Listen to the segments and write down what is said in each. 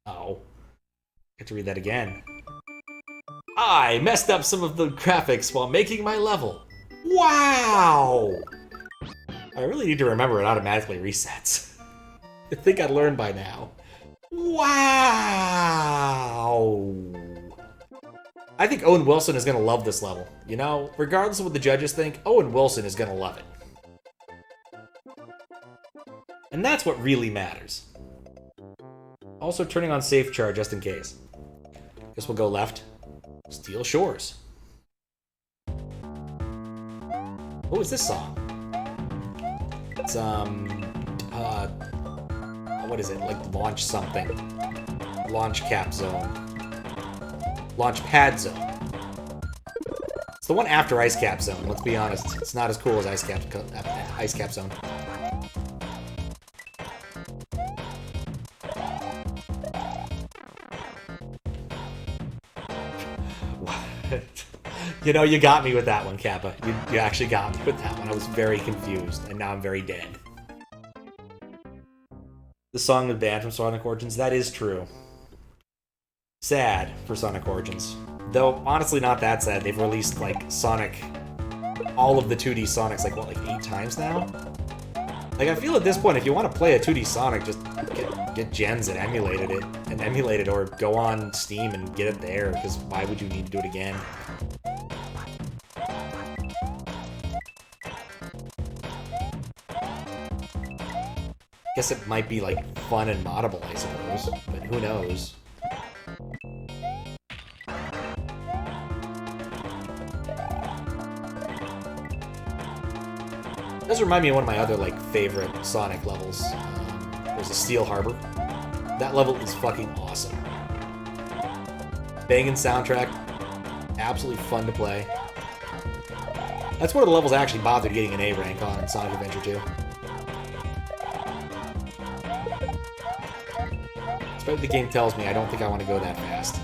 Oh, get to read that again. I messed up some of the graphics while making my level. Wow! I really need to remember it automatically resets. I think I'd learn by now. Wow! I think Owen Wilson is gonna love this level. You know, regardless of what the judges think, Owen Wilson is gonna love it. And that's what really matters. Also turning on safe char just in case. Guess we'll go left. Steel Shores. What was this song? It's, what is it? Like launch something. Launch cap zone. Launch pad zone. It's the one after ice cap zone, let's be honest. It's not as cool as ice cap zone. You know, you got me with that one, Kappa. You actually got me with that one. I was very confused, and now I'm very dead. The song was banned from Sonic Origins, that is true. Sad for Sonic Origins. Though, honestly, not that sad. They've released, like, Sonic... all of the 2D Sonics, like, what, like 8 times now? Like, I feel at this point, if you want to play a 2D Sonic, just get gens and emulate it, or go on Steam and get it there, because why would you need to do it again? Guess it might be, like, fun and moddable, I suppose, but who knows? It does remind me of one of my other, like, favorite Sonic levels. There's a Steel Harbor. That level is fucking awesome. Banging soundtrack. Absolutely fun to play. That's one of the levels I actually bothered getting an A rank on in Sonic Adventure 2. Despite what the game tells me, I don't think I want to go that fast.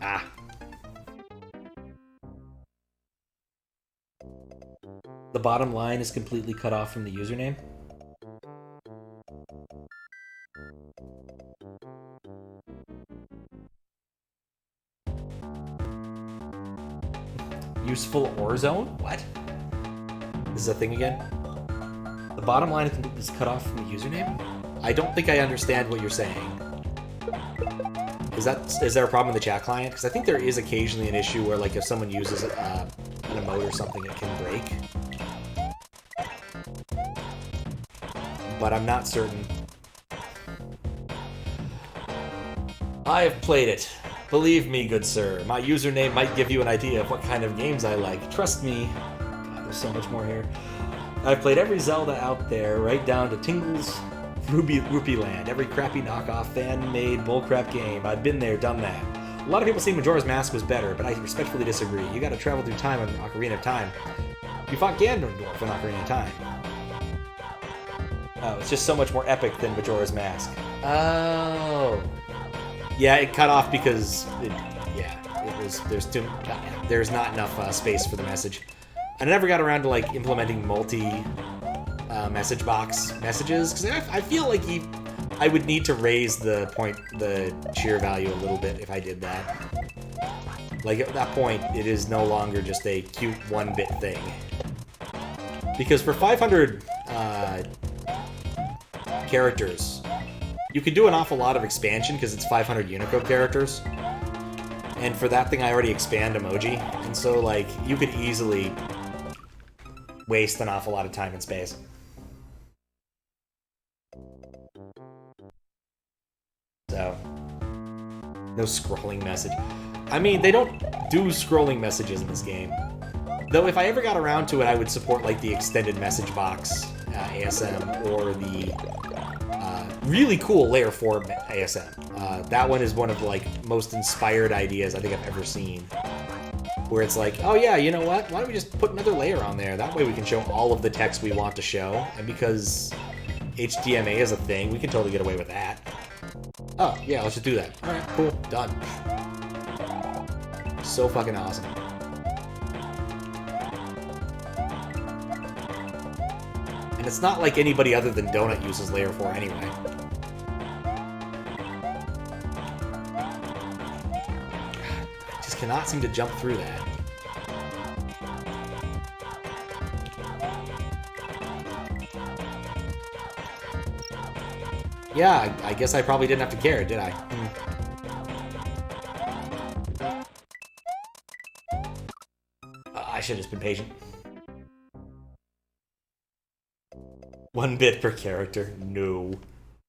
Ah. The bottom line is completely cut off from the username. Useful ore zone? What? This is a thing again? The bottom line is cut off from the username? I don't think I understand what you're saying. Is there a problem in the chat client? Because I think there is occasionally an issue where, like, if someone uses an emote or something, it can break. But I'm not certain. I have played it. Believe me, good sir, my username might give you an idea of what kind of games I like. Trust me. God, there's so much more here. I've played every Zelda out there, right down to Tingle's Rupee Land, every crappy knockoff fan-made bullcrap game. I've been there, done that. A lot of people say Majora's Mask was better, but I respectfully disagree. You gotta travel through time on Ocarina of Time. You fought Ganondorf in Ocarina of Time. Oh, it's just so much more epic than Majora's Mask. Oh. Yeah, it cut off because, there's not enough space for the message. I never got around to, like, implementing message box messages, because I feel like I would need to raise the cheer value a little bit if I did that. Like, at that point, it is no longer just a cute 1-bit thing. Because for 500 characters, you can do an awful lot of expansion because it's 500 Unicode characters. And for that thing, I already expand emoji. And so, like, you could easily waste an awful lot of time and space. So, no scrolling message. I mean, they don't do scrolling messages in this game. Though if I ever got around to it, I would support, like, the extended message box ASM or the really cool Layer 4 ASM. That one is one of the, like, most inspired ideas I think I've ever seen. Where it's like, oh yeah, you know what? Why don't we just put another layer on there? That way we can show all of the text we want to show. And because HDMA is a thing, we can totally get away with that. Oh, yeah, let's just do that. Alright, cool, done. So fucking awesome. And it's not like anybody other than Donut uses Layer 4 anyway. I just cannot seem to jump through that. Yeah, I guess I probably didn't have to care, did I? I should have just been patient. 1 bit per character? No.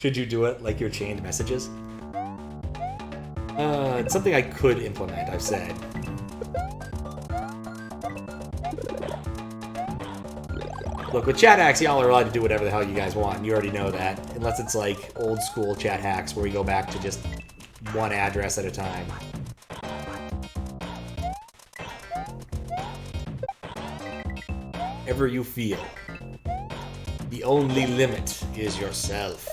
Should you do it like your chained messages? It's something I could implement, I've said. Look, with chat hacks, y'all are allowed to do whatever the hell you guys want, and you already know that. Unless it's like old school chat hacks where we go back to just one address at a time. Ever you feel. The only limit is yourself.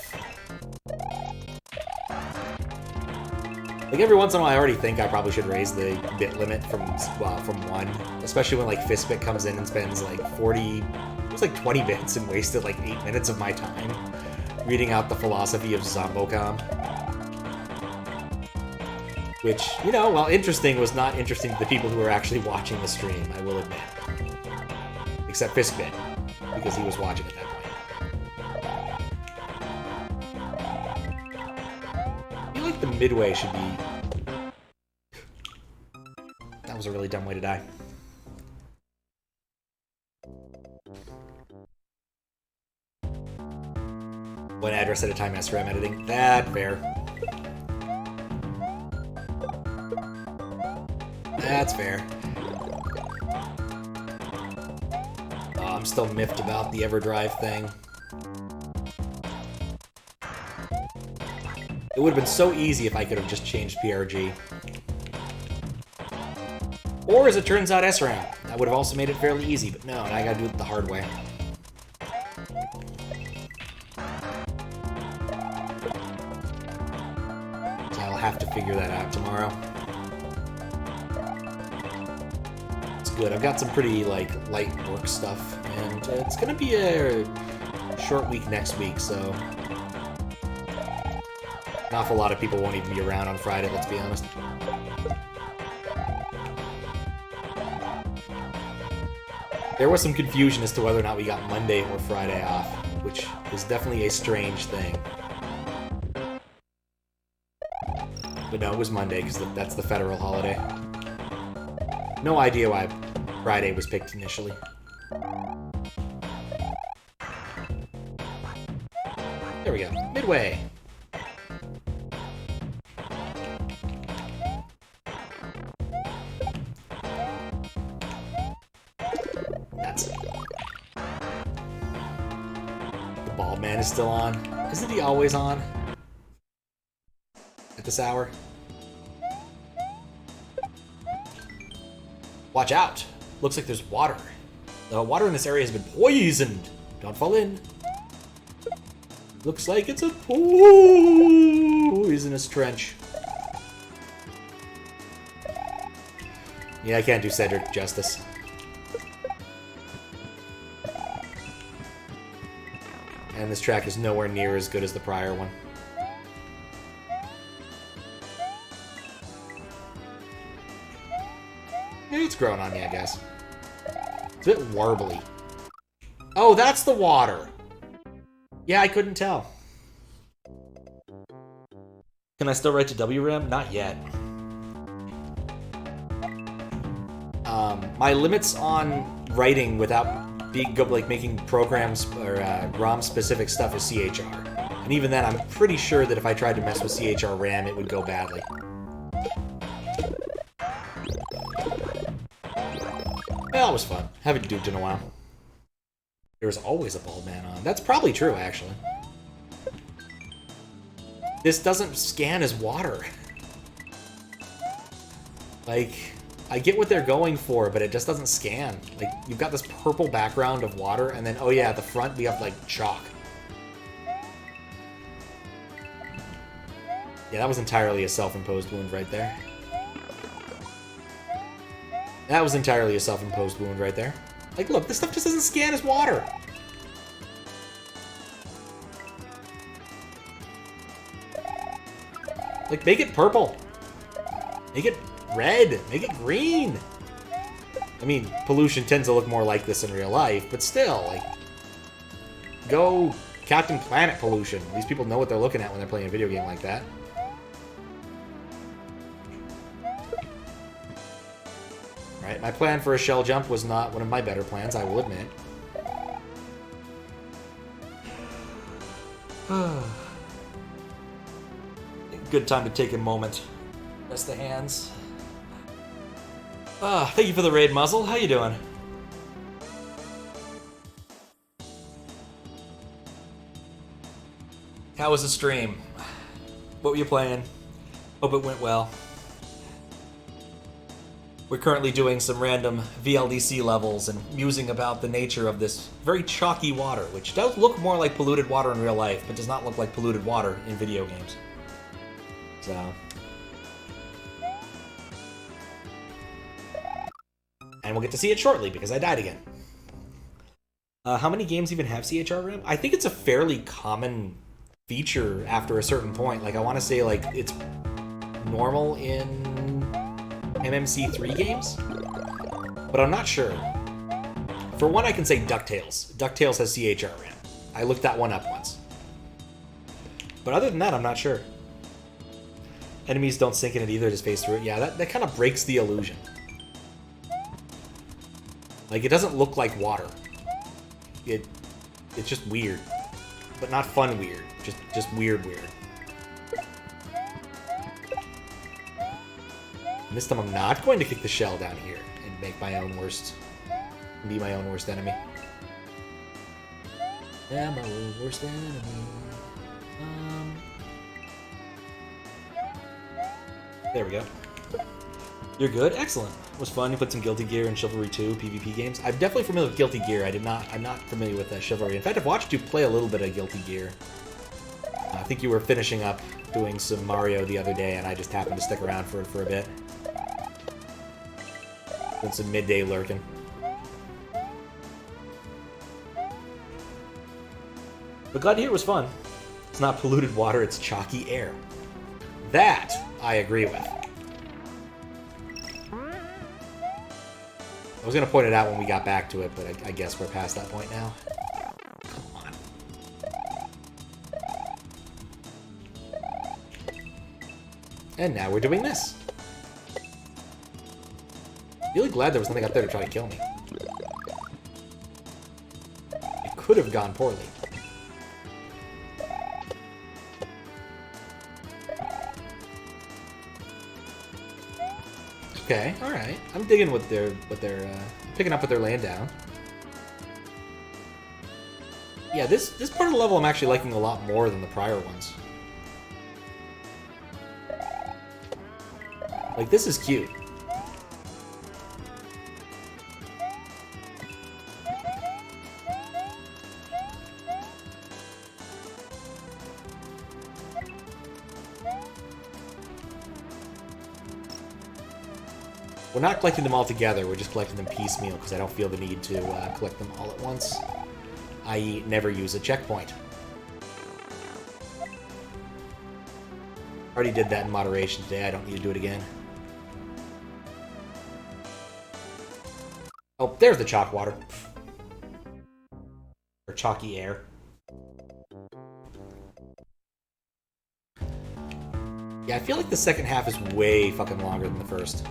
Like, every once in a while, I already think I probably should raise the bit limit from 1. Especially when, like, Fistbit comes in and spends, like, 40... It was like 20 bits and wasted, like, 8 minutes of my time reading out the philosophy of Zombocom. Which, you know, while interesting, was not interesting to the people who were actually watching the stream, I will admit. Except Fistbit, because he was watching at that point. I feel like the midway should be... That was a really dumb way to die. One address at a time SRAM editing. That fair. That's fair. Oh, I'm still miffed about the EverDrive thing. It would have been so easy if I could have just changed PRG. Or, as it turns out, SRAM. That would have also made it fairly easy, but no, and I gotta do it the hard way. So I'll have to figure that out tomorrow. It's good. I've got some pretty, like, light work stuff, and it's gonna be a short week next week, so... An awful lot of people won't even be around on Friday, let's be honest. There was some confusion as to whether or not we got Monday or Friday off, which is definitely a strange thing. But no, it was Monday, because that's the federal holiday. No idea why Friday was picked initially. There we go. Midway. Is still on. Isn't he always on? At this hour? Watch out! Looks like there's water. The water in this area has been poisoned! Don't fall in. Looks like it's a poisonous trench. Yeah, I can't do Cedric justice. And this track is nowhere near as good as the prior one. It's growing on me, I guess. It's a bit warbly. Oh, that's the water! Yeah, I couldn't tell. Can I still write to WRAM? Not yet. My limits on writing without like making programs or ROM-specific stuff is CHR. And even then, I'm pretty sure that if I tried to mess with CHR RAM, it would go badly. Well, it was fun. Haven't duped in a while. There's always a bald man on. That's probably true, actually. This doesn't scan as water. Like... I get what they're going for, but it just doesn't scan. Like, you've got this purple background of water, and then, oh yeah, at the front we have, like, chalk. Yeah, that was entirely a self-imposed wound right there. That was entirely a self-imposed wound right there. Like, look, this stuff just doesn't scan as water. Like, make it purple. Make it red. Make it green. I mean, pollution tends to look more like this in real life, but still, like, go Captain Planet pollution. These people know what they're looking at when they're playing a video game like that. Right, my plan for a shell jump was not one of my better plans, I will admit. Good time to take a moment. Rest the hands. Thank you for the raid, Muzzle. How you doing? How was the stream? What were you playing? Hope it went well. We're currently doing some random VLDC levels and musing about the nature of this very chalky water, which does look more like polluted water in real life, but does not look like polluted water in video games. So... and we'll get to see it shortly, because I died again. How many games even have CHR RAM? I think it's a fairly common feature after a certain point. Like, I want to say, like, it's normal in MMC3 games? But I'm not sure. For one, I can say DuckTales. DuckTales has CHR RAM. I looked that one up once. But other than that, I'm not sure. Enemies don't sink in it either, just phase through it. Yeah, that kind of breaks the illusion. Like, it doesn't look like water. It's just weird. But not fun weird. Just weird. And this time I'm not going to kick the shell down here and make my own worst... be my own worst enemy. Yeah, my own worst enemy. There we go. You're good? Excellent. It was fun. You put some Guilty Gear and Chivalry 2 PvP games. I'm definitely familiar with Guilty Gear. I'm not familiar with Chivalry. In fact, I've watched you play a little bit of Guilty Gear. I think you were finishing up doing some Mario the other day, and I just happened to stick around for a bit. Doing some midday lurking. But glad to hear it was fun. It's not polluted water, it's chalky air. That I agree with. I was going to point it out when we got back to it, but I guess we're past that point now. Come on. And now we're doing this. Really glad there was nothing up there to try to kill me. It could have gone poorly. Okay, all right. I'm digging what they're picking up what they're laying down. Yeah, this part of the level I'm actually liking a lot more than the prior ones. Like, this is cute. We're not collecting them all together, we're just collecting them piecemeal because I don't feel the need to collect them all at once. I.e., never use a checkpoint. Already did that in moderation today, I don't need to do it again. Oh, there's the chalk water. Or chalky air. Yeah, I feel like the second half is way fucking longer than the first.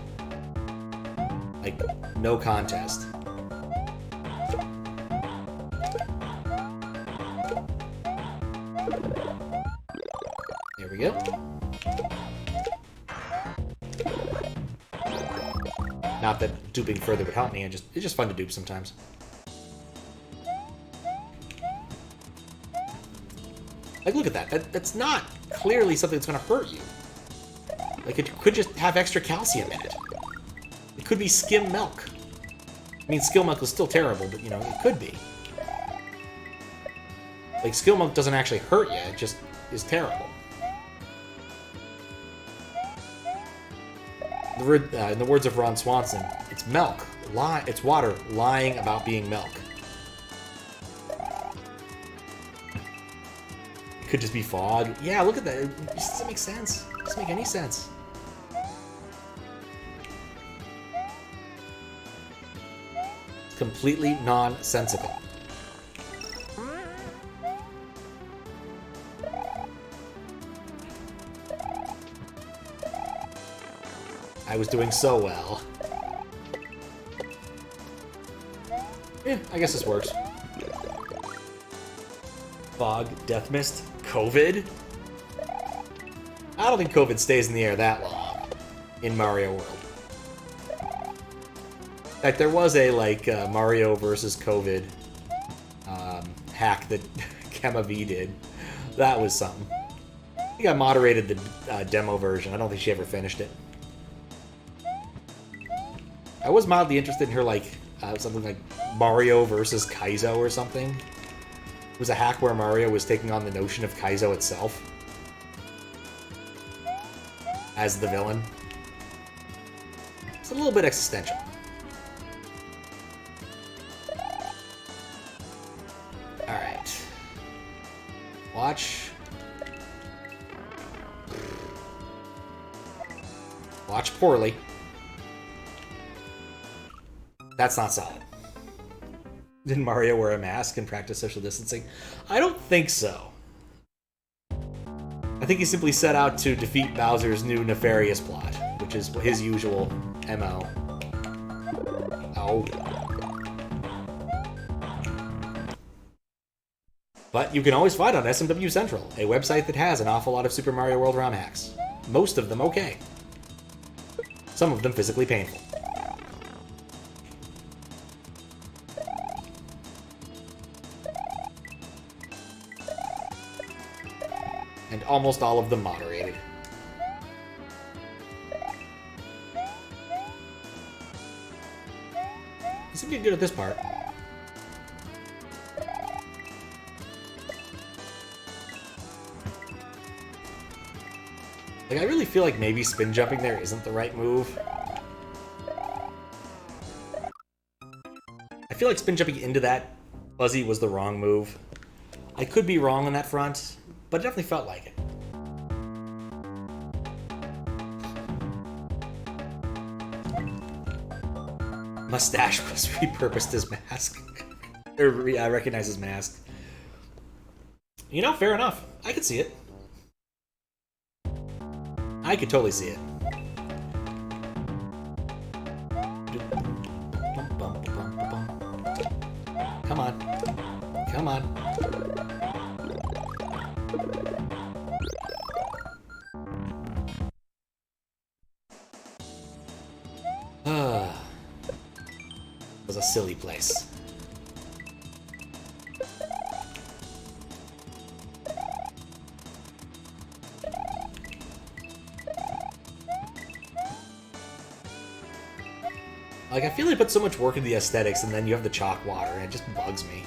Like, no contest. There we go. Not that duping further would help me, it's just fun to dupe sometimes. Like, look at that. That's not clearly something that's gonna hurt you. Like, it could just have extra calcium in it. It could be skim milk. I mean, skim milk is still terrible, but, you know, it could be. Like, skim milk doesn't actually hurt you, it just is terrible. In the words of Ron Swanson, it's milk. It's water lying about being milk. Could just be fog. Yeah, look at that. It just doesn't make sense. It doesn't make any sense. It's completely nonsensical. I was doing so well. Yeah, I guess this works. Fog, death mist, COVID? I don't think COVID stays in the air that long in Mario World. In fact, there was a, like, Mario versus COVID hack that Kema V did. That was something. I think I moderated the demo version. I don't think she ever finished it. I was mildly interested in her, like, something like Mario versus Kaizo or something. It was a hack where Mario was taking on the notion of Kaizo itself as the villain. It's a little bit existential. Alright. Watch. Watch poorly. That's not solid. Did Mario wear a mask and practice social distancing? I don't think so. I think he simply set out to defeat Bowser's new nefarious plot, which is his usual MO. Oh. But you can always find on SMW Central, a website that has an awful lot of Super Mario World ROM hacks. Most of them okay. Some of them physically painful. And almost all of them moderated. I seem to get good at this part. Like, I really feel like maybe spin jumping there isn't the right move. I feel like spin jumping into that fuzzy was the wrong move. I could be wrong on that front, but it definitely felt like it. Mustache was repurposed as mask. Or recognized as mask. You know, fair enough. I could see it. I could totally see it. Come on. Come on. It was a silly place. Like, I feel they put so much work into the aesthetics, and then you have the chalk water, and it just bugs me.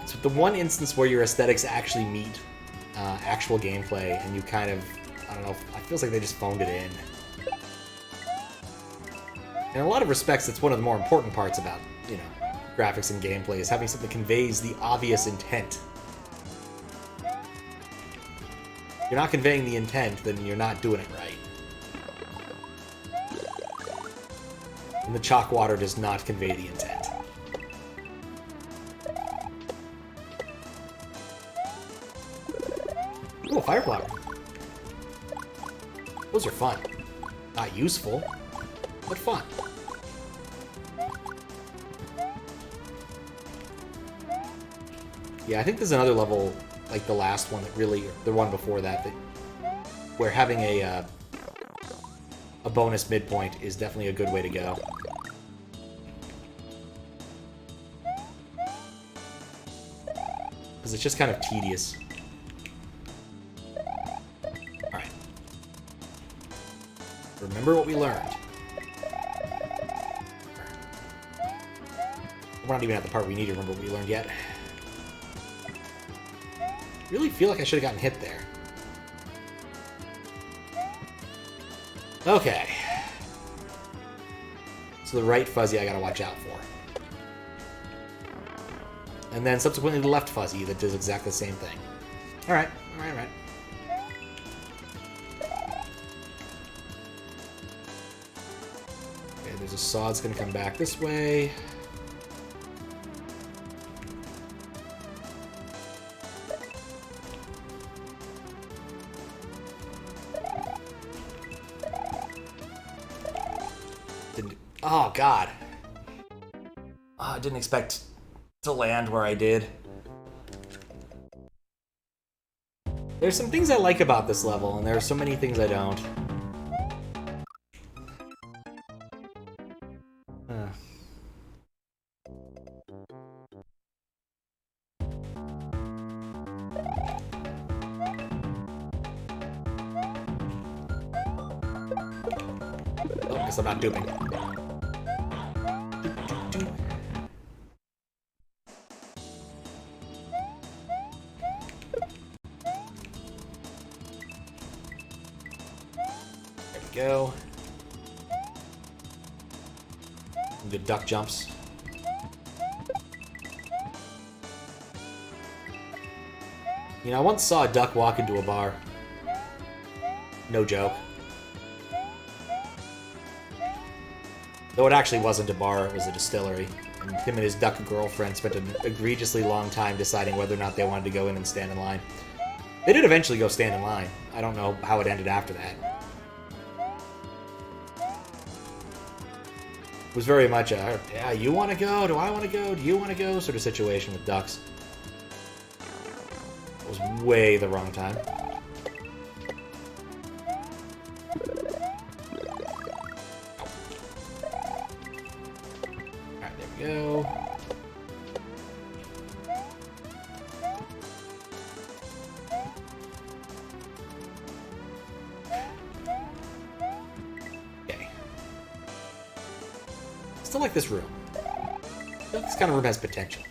It's the one instance where your aesthetics actually meet actual gameplay, and you kind of, I don't know, it feels like they just phoned it in. In a lot of respects, it's one of the more important parts about, you know, graphics and gameplay, is having something that conveys the obvious intent. If you're not conveying the intent, then you're not doing it right. And the chalk water does not convey the intent. Ooh, a fire flower. Those are fun. Not useful, but fun. Yeah, I think there's another level, like the last one that really, the one before that, where having a bonus midpoint is definitely a good way to go. Because it's just kind of tedious. Alright. Remember what we learned. We're not even at the part we need to remember what we learned yet. I really feel like I should have gotten hit there. Okay. So the right fuzzy I gotta watch out for. And then subsequently the left fuzzy that does exactly the same thing. Alright, alright. Okay, there's a saw that's gonna come back this way. Oh, God. Oh, I didn't expect to land where I did. There's some things I like about this level, and there are so many things I don't. Oh, guess I'm not duping. There we go. Some good duck jumps. You know, I once saw a duck walk into a bar. No joke. Though it actually wasn't a bar, it was a distillery. And him and his duck girlfriend spent an egregiously long time deciding whether or not they wanted to go in and stand in line. They did eventually go stand in line. I don't know how it ended after that. It was very much a, yeah, you want to go? Do I want to go? Do you want to go? Sort of situation with ducks. It was way the wrong time. Alright, there we go. Okay. Still like this room. This kind of room has potential.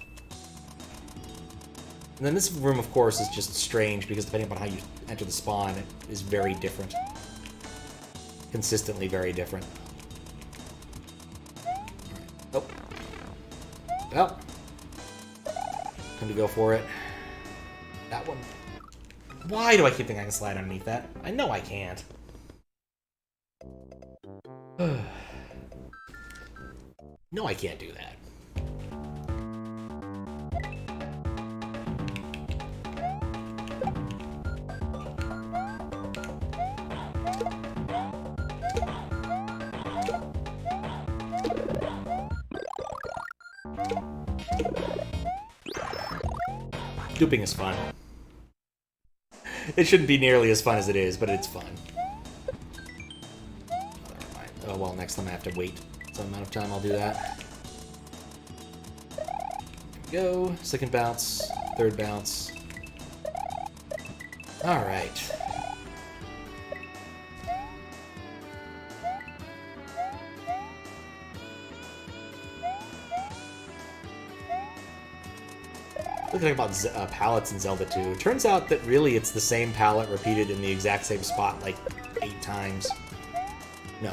And then this room, of course, is just strange because depending upon how you enter the spawn, it is very different. Consistently very different. Oh. Well. Time to go for it. That one. Why do I keep thinking I can slide underneath that? I know I can't. No, I can't do that. Duping is fun. It shouldn't be nearly as fun as it is, but it's fun. Oh, never mind. Oh, well, next time I have to wait some amount of time, I'll do that. There we go. Second bounce. Third bounce. Alright. Looking about palettes in Zelda 2. It turns out that really it's the same palette repeated in the exact same spot like 8 times. No.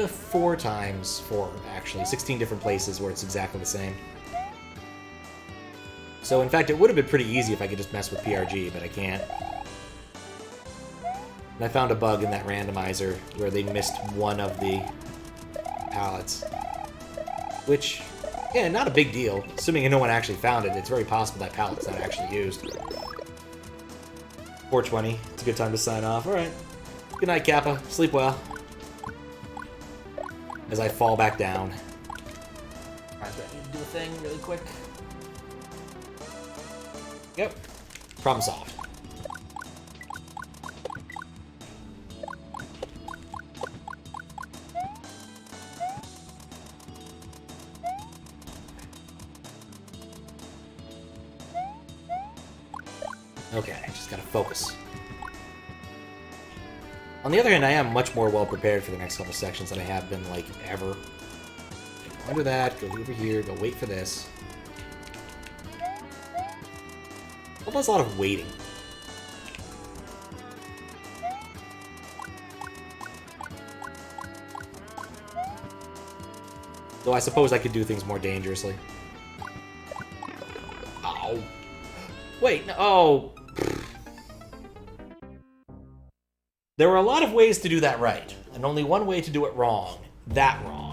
4 times. 4, actually. 16 different places where it's exactly the same. So, in fact, it would have been pretty easy if I could just mess with PRG, but I can't. And I found a bug in that randomizer where they missed one of the palettes. Which... yeah, not a big deal. Assuming no one actually found it, it's very possible that palette's not actually used. 4:20. It's a good time to sign off. Alright. Good night, Kappa. Sleep well. As I fall back down. Alright, do I need to do a thing really quick? Yep. Problem solved. Okay, just gotta focus. On the other hand, I am much more well prepared for the next couple sections than I have been, like, ever. Go under that, go over here, go wait for this. Well, that's a lot of waiting. Though I suppose I could do things more dangerously. Ow. Wait, no, oh. There were a lot of ways to do that right, and only one way to do it wrong. That wrong.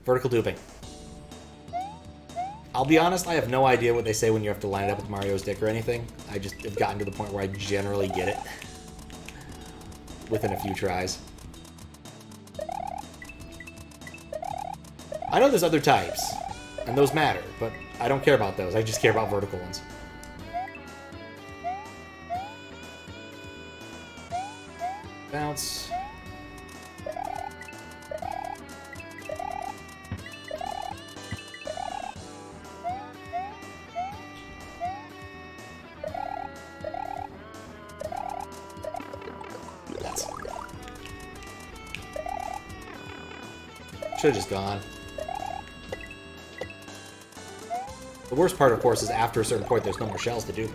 Vertical duping. I'll be honest, I have no idea what they say when you have to line it up with Mario's dick or anything. I just have gotten to the point where I generally get it within a few tries. I know there's other types, and those matter, but I don't care about those. I just care about vertical ones. Bounce. Should have just gone. The worst part, of course, is after a certain point, there's no more shells to do.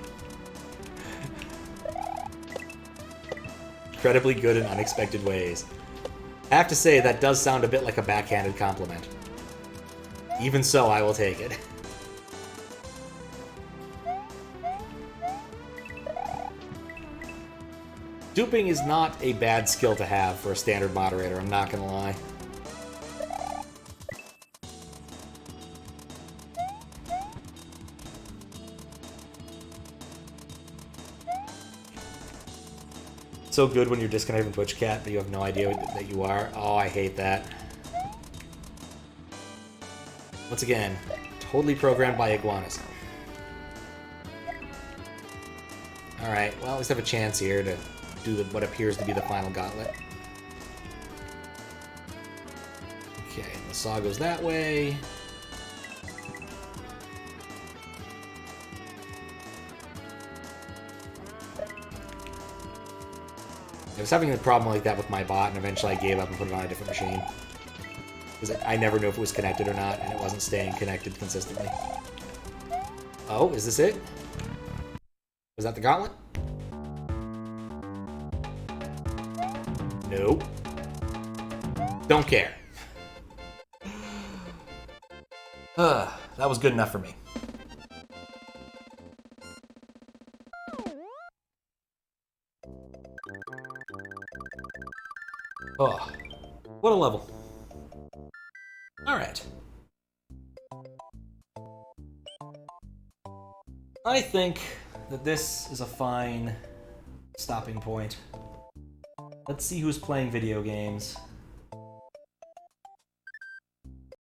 Incredibly good in unexpected ways. I have to say, that does sound a bit like a backhanded compliment. Even so, I will take it. Duping is not a bad skill to have for a standard moderator, I'm not gonna lie. So good when you're disconnected from Twitch Cat, but you have no idea that you are. Oh, I hate that. Once again, totally programmed by iguanas. Alright, well, at least I have a chance here to do what appears to be the final gauntlet. Okay, the saw goes that way. I was having a problem like that with my bot, and eventually I gave up and put it on a different machine. Because I never knew if it was connected or not, and it wasn't staying connected consistently. Oh, is this it? Was that the gauntlet? Nope. Don't care. That was good enough for me. Oh, what a level. Alright. I think that this is a fine stopping point. Let's see who's playing video games.